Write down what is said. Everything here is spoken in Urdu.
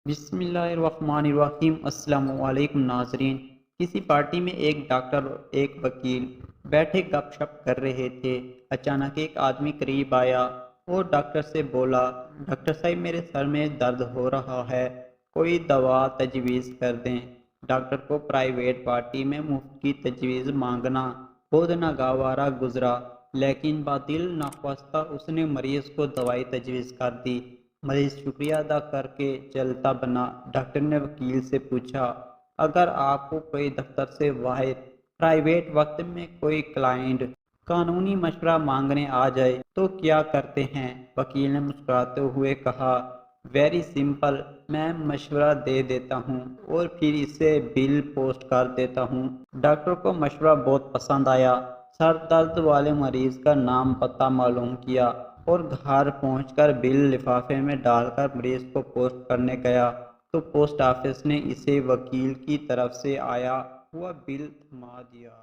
بسم اللہ الرحمن الرحیم۔ السلام علیکم ناظرین۔ کسی پارٹی میں ایک ڈاکٹر اور ایک وکیل بیٹھے گپ شپ کر رہے تھے۔ اچانک ایک آدمی قریب آیا اور ڈاکٹر سے بولا، ڈاکٹر صاحب میرے سر میں درد ہو رہا ہے، کوئی دوا تجویز کر دیں۔ ڈاکٹر کو پرائیویٹ پارٹی میں مفت کی تجویز مانگنا بہت ناگوارا گزرا، لیکن بدل ناخواستہ اس نے مریض کو دوائی تجویز کر دی۔ مریض شکریہ ادا کر کے چلتا بنا۔ ڈاکٹر نے وکیل سے پوچھا، اگر آپ کو کوئی دفتر سے واحد پرائیویٹ وقت میں کوئی کلائنٹ قانونی مشورہ مانگنے آ جائے تو کیا کرتے ہیں؟ وکیل نے مسکراتے ہوئے کہا، ویری سمپل، میں مشورہ دے دیتا ہوں اور پھر اسے بل پوسٹ کر دیتا ہوں۔ ڈاکٹر کو مشورہ بہت پسند آیا۔ سر درد والے مریض کا نام پتہ معلوم کیا اور گھر پہنچ کر بل لفافے میں ڈال کر مریض کو پوسٹ کرنے گیا تو پوسٹ آفس نے اسے وکیل کی طرف سے آیا ہوا بل تھما دیا۔